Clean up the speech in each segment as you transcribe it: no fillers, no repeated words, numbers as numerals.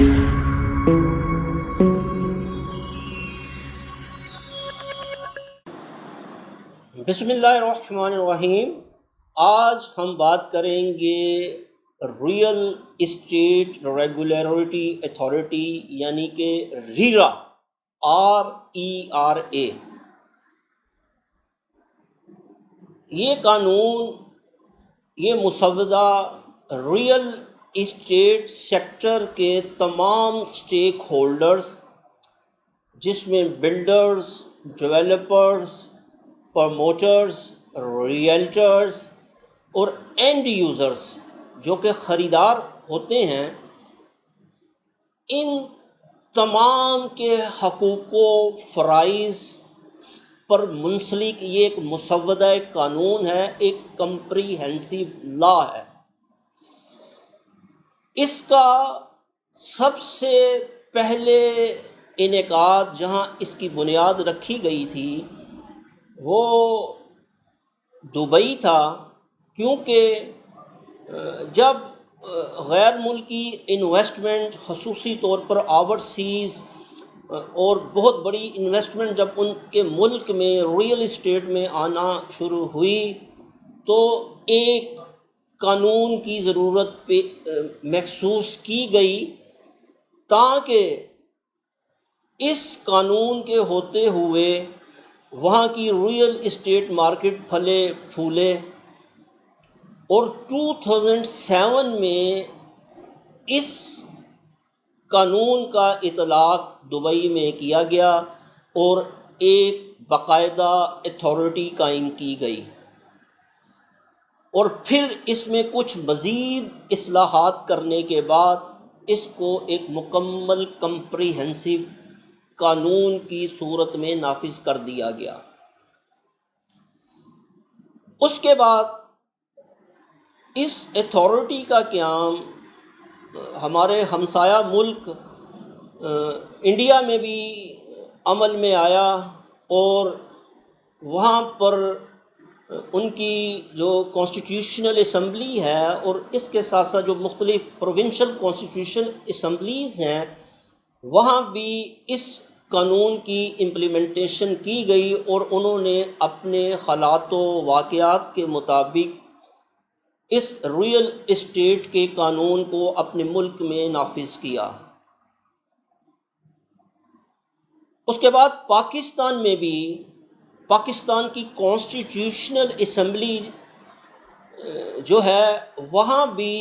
بسم اللہ الرحمن الرحیم۔ آج ہم بات کریں گے ریئل اسٹیٹ ریگولیٹری اتھارٹی یعنی کہ ریرا، RERA۔ یہ قانون، یہ مسودہ ریئل اسٹیٹ سیکٹر کے تمام اسٹیک ہولڈرز، جس میں بلڈرز، ڈیولپرز، پروموٹرز، ریئلٹرز اور اینڈ یوزرز جو کہ خریدار ہوتے ہیں، ان تمام کے حقوق و فرائض پر منسلک یہ ایک مسودہ قانون ہے، ایک کمپریہنسو لا ہے۔ اس کا سب سے پہلے انعقاد جہاں اس کی بنیاد رکھی گئی تھی وہ دبئی تھا، کیونکہ جب غیر ملکی انویسٹمنٹ، خصوصی طور پر اوورسیز اور بہت بڑی انویسٹمنٹ جب ان کے ملک میں ریئل اسٹیٹ میں آنا شروع ہوئی تو ایک قانون کی ضرورت محسوس کی گئی تاکہ اس قانون کے ہوتے ہوئے وہاں کی ریئل اسٹیٹ مارکیٹ پھلے پھولے۔ اور 2007 میں اس قانون کا اطلاق دبئی میں کیا گیا اور ایک باقاعدہ اتھارٹی قائم کی گئی، اور پھر اس میں کچھ مزید اصلاحات کرنے کے بعد اس کو ایک مکمل کمپریہنسو قانون کی صورت میں نافذ کر دیا گیا۔ اس کے بعد اس اتھارٹی کا قیام ہمارے ہمسایہ ملک انڈیا میں بھی عمل میں آیا، اور وہاں پر ان کی جو کانسٹیٹیوشنل اسمبلی ہے اور اس کے ساتھ ساتھ جو مختلف پروونشل کانسٹیٹیوشن اسمبلیز ہیں، وہاں بھی اس قانون کی امپلیمنٹیشن کی گئی، اور انہوں نے اپنے حالات و واقعات کے مطابق اس ریئل اسٹیٹ کے قانون کو اپنے ملک میں نافذ کیا۔ اس کے بعد پاکستان میں بھی پاکستان کی کانسٹیٹیوشنل اسمبلی جو ہے وہاں بھی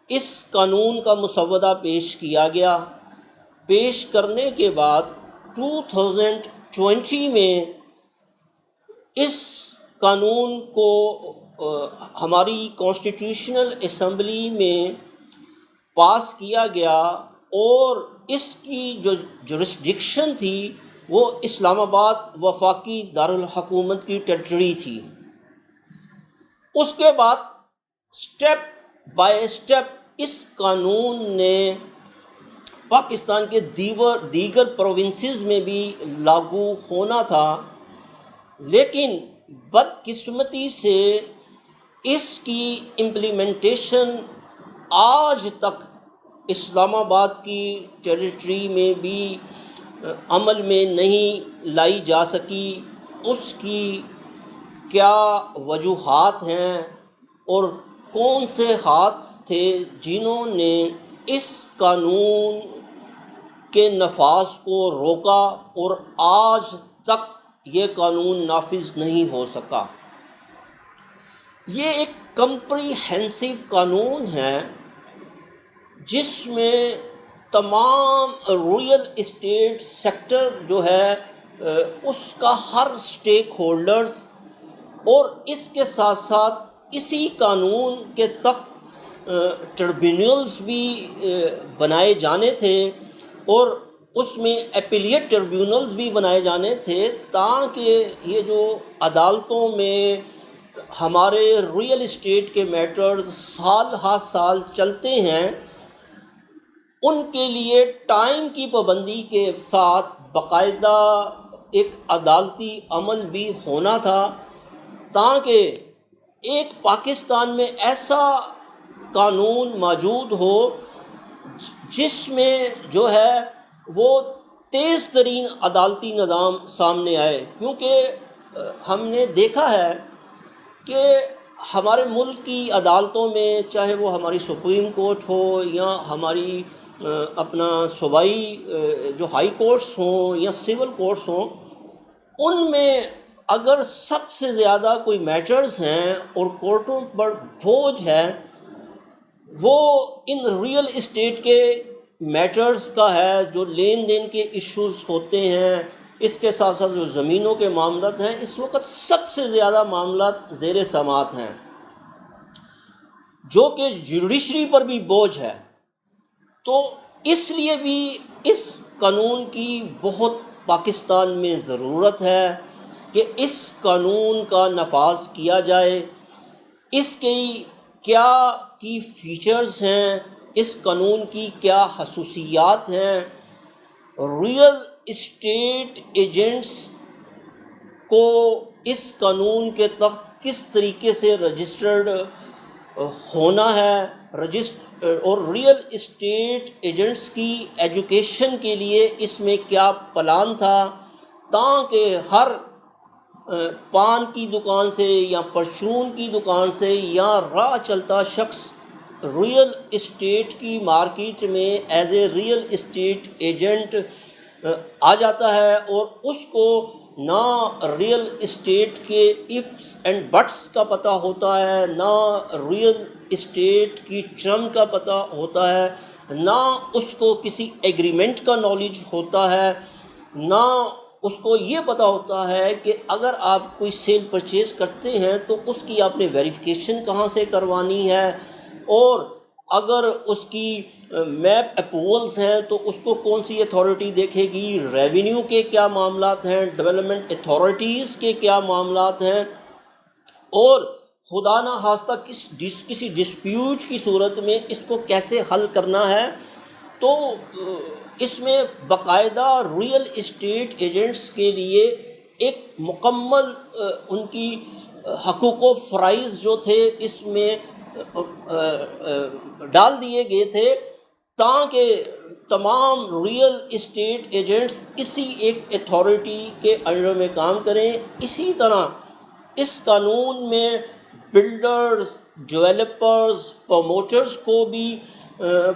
اس قانون کا مسودہ پیش کیا گیا۔ پیش کرنے کے بعد 2020 میں اس قانون کو ہماری کانسٹیٹیوشنل اسمبلی میں پاس کیا گیا، اور اس کی جو جورسڈکشن تھی وہ اسلام آباد وفاقی دارالحکومت کی ٹیریٹری تھی۔ اس کے بعد سٹیپ بائی سٹیپ اس قانون نے پاکستان کے دیگر پروونسز میں بھی لاگو ہونا تھا، لیکن بدقسمتی سے اس کی امپلیمنٹیشن آج تک اسلام آباد کی ٹیریٹری میں بھی عمل میں نہیں لائی جا سکی۔ اس کی کیا وجوہات ہیں اور کون سے ہاتھ تھے جنہوں نے اس قانون کے نفاذ کو روکا، اور آج تک یہ قانون نافذ نہیں ہو سکا۔ یہ ایک کمپریہنسو قانون ہے جس میں تمام ریئل اسٹیٹ سیکٹر جو ہے اس کا ہر اسٹیک ہولڈرز، اور اس کے ساتھ ساتھ اسی قانون کے تحت ٹربیونلز بھی بنائے جانے تھے، اور اس میں اپیلیٹ ٹربیونلز بھی بنائے جانے تھے تاکہ یہ جو عدالتوں میں ہمارے ریئل اسٹیٹ کے میٹرز سال ہا سال چلتے ہیں، ان کے لیے ٹائم کی پابندی کے ساتھ باقاعدہ ایک عدالتی عمل بھی ہونا تھا، تاکہ ایک پاکستان میں ایسا قانون موجود ہو جس میں جو ہے وہ تیز ترین عدالتی نظام سامنے آئے، کیونکہ ہم نے دیکھا ہے کہ ہمارے ملک کی عدالتوں میں، چاہے وہ ہماری سپریم کورٹ ہو یا ہماری اپنا صوبائی جو ہائی کورٹس ہوں یا سول کورٹس ہوں، ان میں اگر سب سے زیادہ کوئی میٹرز ہیں اور کورٹوں پر بوجھ ہے، وہ ان ریئل اسٹیٹ کے میٹرز کا ہے، جو لین دین کے ایشوز ہوتے ہیں، اس کے ساتھ ساتھ جو زمینوں کے معاملات ہیں۔ اس وقت سب سے زیادہ معاملات زیر سماعت ہیں، جو کہ جوڈیشری پر بھی بوجھ ہے۔ تو اس لیے بھی اس قانون کی بہت پاکستان میں ضرورت ہے کہ اس قانون کا نفاذ کیا جائے۔ اس کی کیا کی فیچرز ہیں، اس قانون کی کیا خصوصیات ہیں، ریئل اسٹیٹ ایجنٹس کو اس قانون کے تحت کس طریقے سے رجسٹرڈ ہونا ہے، اور ریئل اسٹیٹ ایجنٹس کی ایجوکیشن کے لیے اس میں کیا پلان تھا، تاکہ ہر پان کی دکان سے یا پرچون کی دکان سے یا راہ چلتا شخص ریئل اسٹیٹ کی مارکیٹ میں as a real estate agent آ جاتا ہے، اور اس کو نہ ریئل اسٹیٹ کے ایفس اینڈ بٹس کا پتہ ہوتا ہے، نہ ریئل اسٹیٹ کی ٹرم کا پتہ ہوتا ہے، نہ اس کو کسی ایگریمنٹ کا نالج ہوتا ہے، نہ اس کو یہ پتہ ہوتا ہے کہ اگر آپ کوئی سیل پرچیز کرتے ہیں تو اس کی آپ نے ویریفیکیشن کہاں سے کروانی ہے، اور اگر اس کی میپ اپروولز ہیں تو اس کو کون سی اتھارٹی دیکھے گی، ریونیو کے کیا معاملات ہیں، ڈیولپمنٹ اتھارٹیز کے کیا معاملات ہیں، اور خدا نہ خواستہ کسی ڈسپیوٹ کی صورت میں اس کو کیسے حل کرنا ہے۔ تو اس میں باقاعدہ ریئل اسٹیٹ ایجنٹس کے لیے ایک مکمل ان کی حقوق و فرائض جو تھے اس میں ڈال دیے گئے تھے، تاکہ تمام ریئل اسٹیٹ ایجنٹس کسی ایک اتھارٹی کے انڈر میں کام کریں۔ اسی طرح اس قانون میں بلڈرز، ڈیولپرز، پروموٹرز کو بھی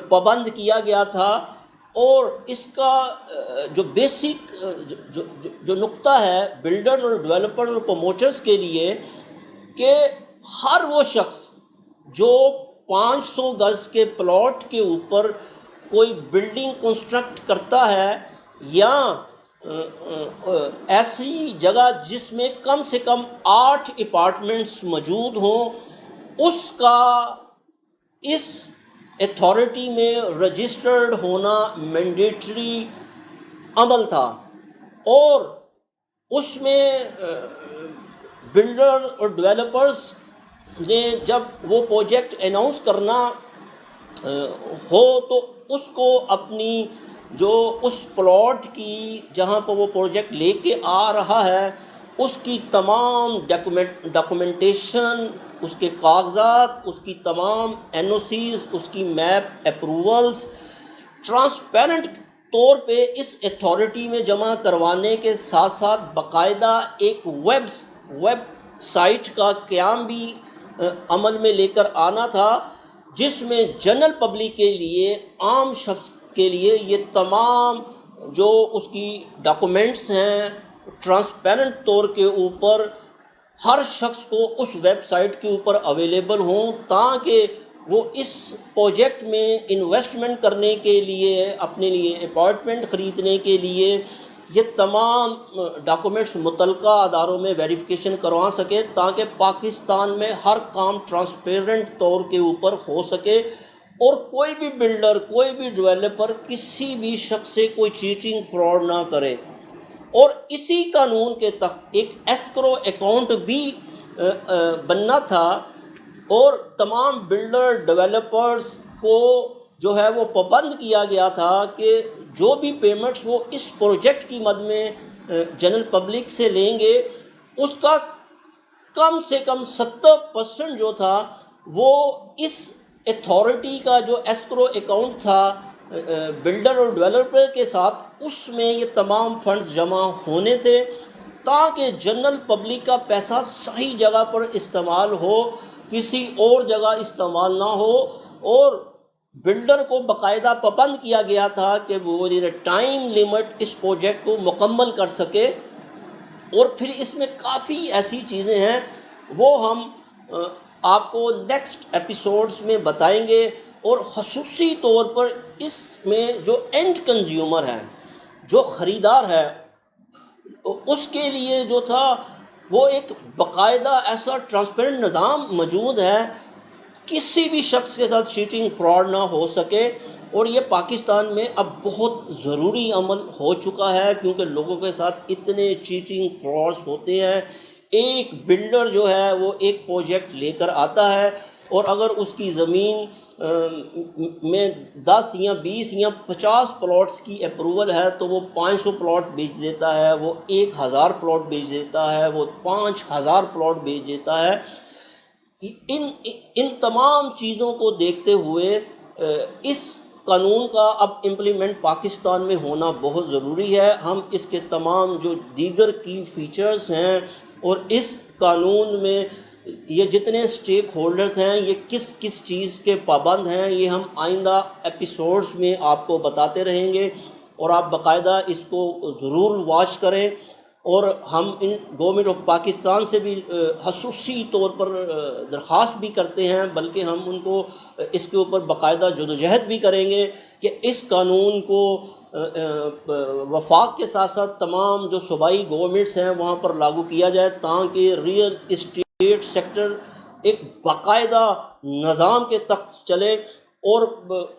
پابند کیا گیا تھا، اور اس کا جو بیسک جو نقطہ ہے بلڈر اور ڈیولپر اور پروموٹرز کے لیے، کہ ہر وہ شخص جو 500 گز کے پلاٹ کے اوپر کوئی بلڈنگ کنسٹرکٹ کرتا ہے، یا ایسی جگہ جس میں کم سے کم 8 اپارٹمنٹس موجود ہوں، اس کا اس اتھارٹی میں رجسٹرڈ ہونا مینڈیٹری عمل تھا۔ اور اس میں بلڈر اور ڈیولپرز نے جب وہ پروجیکٹ اناؤنس کرنا ہو تو اس کو اپنی جو اس پلاٹ کی جہاں پر وہ پروجیکٹ لے کے آ رہا ہے اس کی تمام ڈاکومنٹیشن، اس کے کاغذات، اس کی تمام این او سیز، اس کی میپ اپروولز ٹرانسپیرنٹ طور پہ اس اتھارٹی میں جمع کروانے کے ساتھ ساتھ باقاعدہ ایک ویب سائٹ کا قیام بھی عمل میں لے کر آنا تھا، جس میں جنرل پبلک کے لیے، عام شخص کے لیے یہ تمام جو اس کی ڈاکومنٹس ہیں ٹرانسپیرنٹ طور کے اوپر ہر شخص کو اس ویب سائٹ کے اوپر اویلیبل ہوں، تاکہ وہ اس پروجیکٹ میں انویسٹمنٹ کرنے کے لیے، اپنے لیے اپارٹمنٹ خریدنے کے لیے یہ تمام ڈاکومنٹس متعلقہ اداروں میں ویریفیکیشن کروا سکے، تاکہ پاکستان میں ہر کام ٹرانسپیرنٹ طور کے اوپر ہو سکے، اور کوئی بھی بلڈر، کوئی بھی ڈیولپر کسی بھی شخص سے کوئی چیٹنگ فراڈ نہ کرے۔ اور اسی قانون کے تحت ایک ایسکرو اکاؤنٹ بھی بننا تھا، اور تمام بلڈر ڈیولپرز کو جو ہے وہ پابند کیا گیا تھا کہ جو بھی پیمنٹس وہ اس پروجیکٹ کی مد میں جنرل پبلک سے لیں گے، اس کا کم سے کم 70% جو تھا وہ اس اتھارٹی کا جو ایسکرو اکاؤنٹ تھا بلڈر اور ڈیولپر کے ساتھ اس میں یہ تمام فنڈز جمع ہونے تھے تاکہ جنرل پبلک کا پیسہ صحیح جگہ پر استعمال ہو، کسی اور جگہ استعمال نہ ہو، اور بلڈر کو باقاعدہ پابند کیا گیا تھا کہ وہ ٹائم لیمٹ اس پروجیکٹ کو مکمل کر سکے۔ اور پھر اس میں کافی ایسی چیزیں ہیں وہ ہم آپ کو نیکسٹ ایپیسوڈز میں بتائیں گے، اور خصوصی طور پر اس میں جو اینڈ کنزیومر ہے، جو خریدار ہے، اس کے لیے جو تھا وہ ایک باقاعدہ ایسا ٹرانسپیرنٹ نظام موجود ہے، کسی بھی شخص کے ساتھ چیٹنگ فراڈ نہ ہو سکے۔ اور یہ پاکستان میں اب بہت ضروری عمل ہو چکا ہے، کیونکہ لوگوں کے ساتھ اتنے چیٹنگ فراڈز ہوتے ہیں۔ ایک بلڈر جو ہے وہ ایک پروجیکٹ لے کر آتا ہے، اور اگر اس کی زمین میں 10 یا 20 یا 50 پلاٹس کی اپروول ہے تو وہ 500 پلاٹ بیچ دیتا ہے، وہ 1000 پلاٹ بیچ دیتا ہے، وہ 5000 پلاٹ بیچ دیتا ہے۔ ان تمام چیزوں کو دیکھتے ہوئے اس قانون کا اب امپلیمنٹ پاکستان میں ہونا بہت ضروری ہے۔ ہم اس کے تمام جو دیگر کی فیچرز ہیں اور اس قانون میں یہ جتنے سٹیک ہولڈرز ہیں یہ کس کس چیز کے پابند ہیں، یہ ہم آئندہ ایپیسوڈز میں آپ کو بتاتے رہیں گے، اور آپ باقاعدہ اس کو ضرور واچ کریں۔ اور ہم ان گورنمنٹ آف پاکستان سے بھی خصوصی طور پر درخواست بھی کرتے ہیں، بلکہ ہم ان کو اس کے اوپر باقاعدہ جدوجہد بھی کریں گے کہ اس قانون کو وفاق کے ساتھ ساتھ تمام جو صوبائی گورنمنٹس ہیں وہاں پر لاگو کیا جائے، تاکہ ریئل اسٹیٹ سیکٹر ایک باقاعدہ نظام کے تحت چلے۔ اور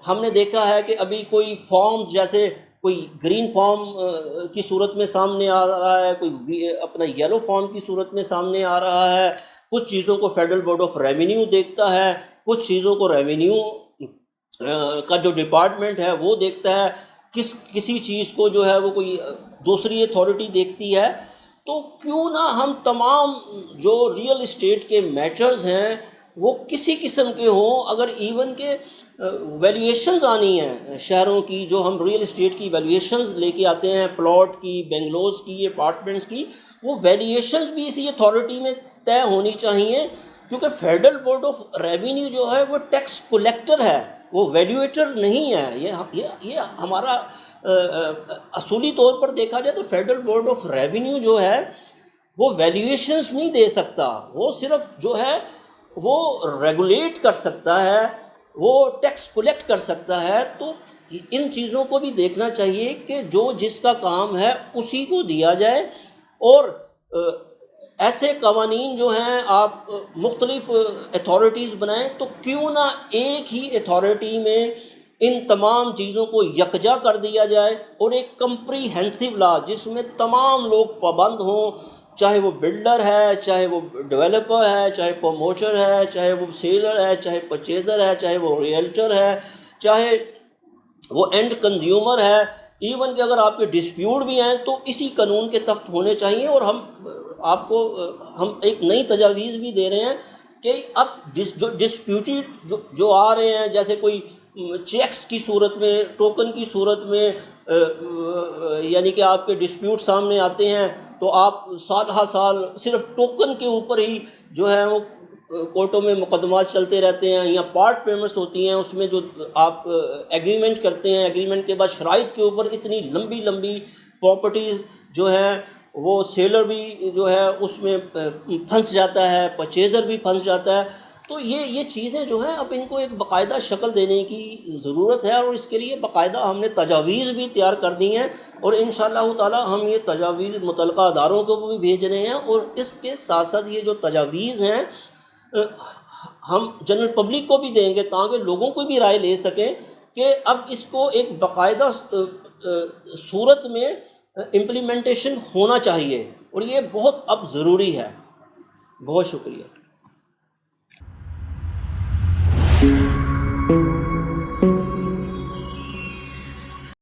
ہم نے دیکھا ہے کہ ابھی کوئی فارمز جیسے کوئی گرین فارم کی صورت میں سامنے آ رہا ہے، کوئی اپنا یلو فارم کی صورت میں سامنے آ رہا ہے، کچھ چیزوں کو فیڈرل بورڈ آف ریونیو دیکھتا ہے، کچھ چیزوں کو ریونیو کا جو ڈپارٹمنٹ ہے وہ دیکھتا ہے، کسی چیز کو جو ہے وہ کوئی دوسری اتھارٹی دیکھتی ہے۔ تو کیوں نہ ہم تمام جو ریئل اسٹیٹ کے میٹرز ہیں وہ کسی قسم کے ہوں، اگر ایون کہ ویلیویشنز آنی ہیں شہروں کی، جو ہم ریئل اسٹیٹ کی ویلیویشنز لے کے آتے ہیں، پلاٹ کی، بنگلوز کی، اپارٹمنٹس کی، وہ ویلیویشنز بھی اسی اتھارٹی میں طے ہونی چاہیے، کیونکہ فیڈرل بورڈ آف ریونیو جو ہے وہ ٹیکس کلیکٹر ہے، وہ ویلیویٹر نہیں ہے۔ یہ ہمارا اصولی طور پر دیکھا جائے تو فیڈرل بورڈ آف ریونیو جو ہے وہ ویلیویشنز نہیں دے سکتا، وہ صرف جو ہے وہ ریگولیٹ کر سکتا ہے، وہ ٹیکس کلیکٹ کر سکتا ہے۔ تو ان چیزوں کو بھی دیکھنا چاہیے کہ جو جس کا کام ہے اسی کو دیا جائے، اور ایسے قوانین جو ہیں آپ مختلف اتھارٹیز بنائیں، تو کیوں نہ ایک ہی اتھارٹی میں ان تمام چیزوں کو یکجا کر دیا جائے، اور ایک کمپریہنسو لا جس میں تمام لوگ پابند ہوں، چاہے وہ بلڈر ہے، چاہے وہ ڈیولپر ہے، چاہے پروموٹر ہے، چاہے وہ سیلر ہے، چاہے پرچیزر ہے، چاہے وہ ریئلٹر ہے، چاہے وہ اینڈ کنزیومر ہے، ایون کہ اگر آپ کے ڈسپیوٹ بھی ہیں تو اسی قانون کے تحت ہونے چاہیے۔ اور ہم ایک نئی تجاویز بھی دے رہے ہیں کہ اب جو ڈسپیوٹیڈ جو آ رہے ہیں، جیسے کوئی چیکس کی صورت میں، ٹوکن کی صورت میں، یعنی کہ آپ کے ڈسپیوٹ سامنے آتے ہیں تو آپ سال ہر سال صرف ٹوکن کے اوپر ہی جو ہے وہ کورٹوں میں مقدمات چلتے رہتے ہیں، یا پارٹ پیمنٹس ہوتی ہیں، اس میں جو آپ ایگریمنٹ کرتے ہیں، ایگریمنٹ کے بعد شرائط کے اوپر اتنی لمبی لمبی پراپرٹیز جو ہیں وہ سیلر بھی جو ہے اس میں پھنس جاتا ہے، پرچیزر بھی پھنس جاتا ہے۔ تو یہ چیزیں جو ہیں اب ان کو ایک باقاعدہ شکل دینے کی ضرورت ہے، اور اس کے لیے باقاعدہ ہم نے تجاویز بھی تیار کر دی ہیں، اور انشاءاللہ تعالی ہم یہ تجاویز متعلقہ اداروں کو بھی بھیج رہے ہیں۔ اور اس کے ساتھ ساتھ یہ جو تجاویز ہیں ہم جنرل پبلک کو بھی دیں گے، تاکہ لوگوں کو بھی رائے لے سکیں کہ اب اس کو ایک باقاعدہ صورت میں امپلیمنٹیشن ہونا چاہیے، اور یہ بہت اب ضروری ہے۔ بہت شکریہ۔